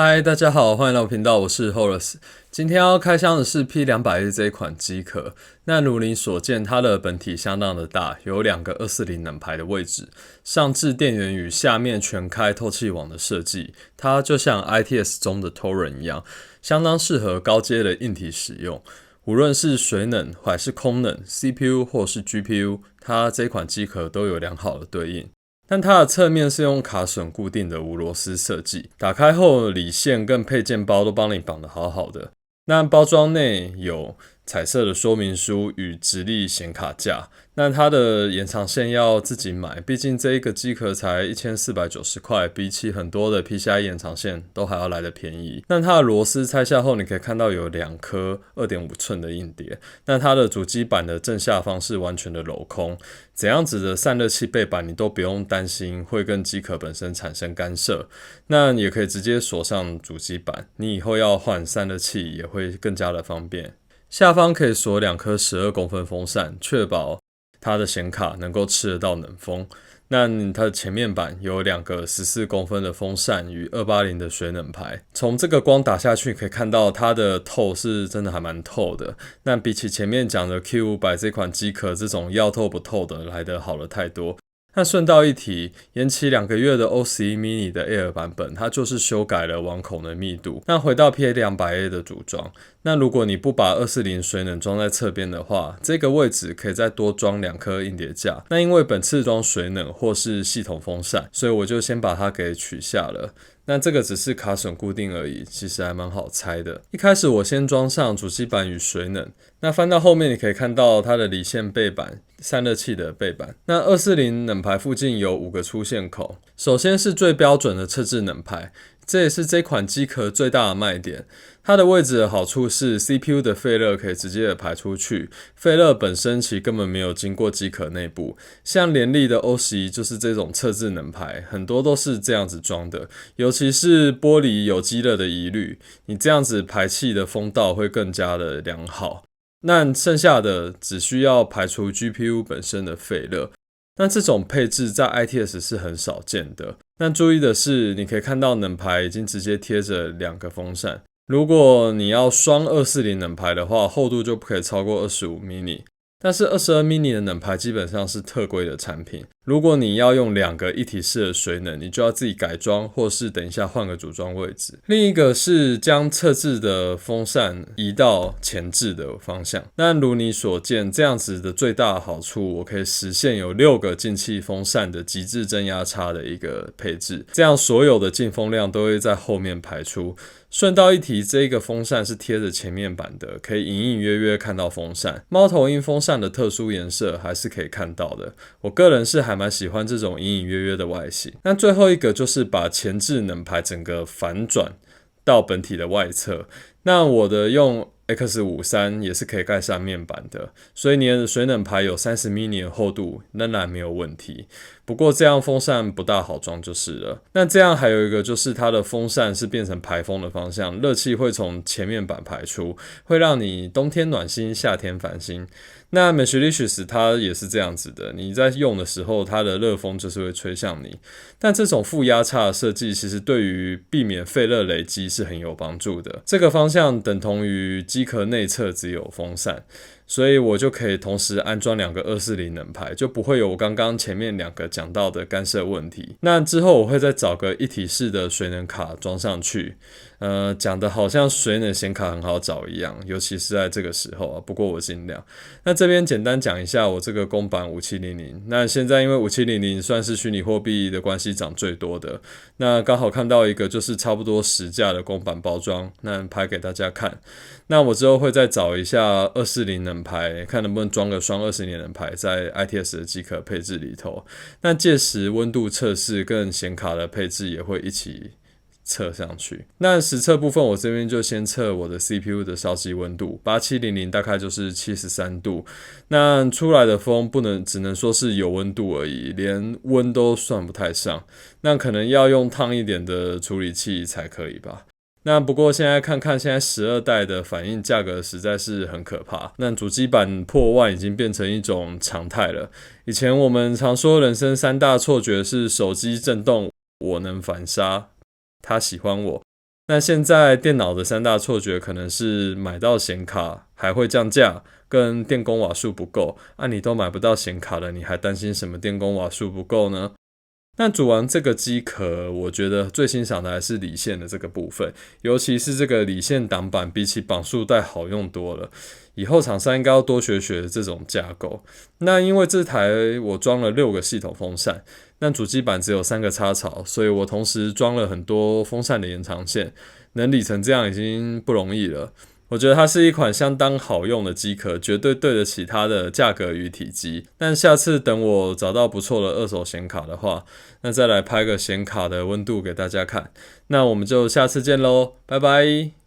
嗨，大家好，欢迎来到频道，我是 Horace。今天要开箱的是 P200A 这一款机壳。那如你所见，它的本体相当的大，有两个240冷排的位置，上置电源与下面全开透气网的设计，它就像 ITS 中的 Torrent 一样，相当适合高阶的硬体使用。无论是水冷还是空冷 CPU 或是 GPU， 它这款机壳都有良好的对应。但它的侧面是用卡榫固定的无螺丝设计，打开后理线跟配件包都帮你绑得好好的。那包装内有彩色的说明书与直立显卡架，那它的延长线要自己买，毕竟这一个机壳才1490块，比起很多的 PCI 延长线都还要来得便宜。那它的螺丝拆下后，你可以看到有2颗2.5寸的硬碟，那它的主机板的正下方是完全的镂空，怎样子的散热器背板你都不用担心会跟机壳本身产生干涉，那也可以直接锁上主机板，你以后要换散热器也会更加的方便。下方可以锁2颗12公分风扇，确保它的显卡能够吃得到冷风。那它的前面板有2个14公分的风扇与280的水冷排，从这个光打下去可以看到它的透是真的还蛮透的。那比起前面讲的 Q500 这款机壳这种要透不透的来得好了太多。那顺道一提，延期2个月的 OCE Mini 的 Air 版本，它就是修改了网孔的密度。那回到 PA200A 的组装，那如果你不把240水冷装在侧边的话，这个位置可以再多装2颗硬碟架。那因为本次装水冷或是系统风扇，所以我就先把它给取下了。那这个只是卡榫固定而已，其实还蛮好拆的。一开始我先装上主机板与水冷，那翻到后面你可以看到它的理线背板、散热器的背板。那240冷排附近有5个出线口，首先是最标准的侧置冷排，这也是这款机壳最大的卖点。它的位置的好处是 CPU 的废热可以直接的排出去，废热本身其实根本没有经过机壳内部。像联力的 OCE 就是这种侧置冷排，很多都是这样子装的，尤其是玻璃有积热的疑虑，你这样子排气的风道会更加的良好。那剩下的只需要排除 GPU 本身的废热。那这种配置在 ITS 是很少见的。那注意的是，你可以看到冷排已经直接贴着2个风扇。如果你要双240冷排的话，厚度就不可以超过25 mini。但是22 mini 的冷排基本上是特规的产品，如果你要用2个一体式的水冷，你就要自己改装，或是等一下换个组装位置。另一个是将侧置的风扇移到前置的方向。那如你所见，这样子的最大的好处，我可以实现有6个进气风扇的极致正压差的一个配置，这样所有的进风量都会在后面排出。顺道一提，这个风扇是贴着前面板的，可以隐隐约约看到风扇。猫头鹰风扇的特殊颜色还是可以看到的，我个人是还蛮喜欢这种隐隐约约的外形。那最后一个就是把前置冷排整个反转到本体的外侧。那我的用 X53 也是可以盖上面板的，所以你的水冷排有30 mini 的厚度仍然没有问题。不过这样风扇不大好装就是了。那这样还有一个就是它的风扇是变成排风的方向，热气会从前面板排出，会让你冬天暖心，夏天烦心。那 Mitsubishi 它也是这样子的，你在用的时候它的热风就是会吹向你。但这种负压差的设计其实对于避免废热累积是很有帮助的。这个方向等同于机壳内侧只有风扇，所以我就可以同时安装2个240冷排，就不会有我刚刚前面2个讲到的干涉问题。那之后我会再找个一体式的水冷卡装上去，讲的好像水冷显卡很好找一样，尤其是在这个时候啊，不过我尽量。那这边简单讲一下我这个公版5700，那现在因为5700算是虚拟货币的关系涨最多的，那刚好看到一个就是差不多10价的公版包装，那拍给大家看。那我之后会再找一下240冷排，看能不能装个双240冷排在 ITS 的机壳配置里头。那届时温度测试跟显卡的配置也会一起测上去。那实测部分我这边就先测我的 CPU 的烧机温度，8700大概就是73度。那出来的风只能说是有温度而已，连温都算不太上。那可能要用烫一点的处理器才可以吧。那不过现在看看现在12代的反应价格实在是很可怕，那主机板破万已经变成一种常态了。以前我们常说人生3大错觉是手机震动，我能反杀，他喜欢我，那现在电脑的3大错觉可能是买到显卡还会降价，跟电工瓦数不够。你都买不到显卡了，你还担心什么电工瓦数不够呢？那煮完这个机壳，我觉得最欣赏的还是理线的这个部分，尤其是这个理线挡板，比起绑束带好用多了。以后厂商应该要多学学这种架构。那因为这台我装了6个系统风扇，但主机板只有3个插槽，所以我同时装了很多风扇的延长线，能理成这样已经不容易了。我觉得它是一款相当好用的机壳，绝对对得起它的价格与体积。但下次等我找到不错的二手显卡的话，那再来拍个显卡的温度给大家看。那我们就下次见咯，拜拜。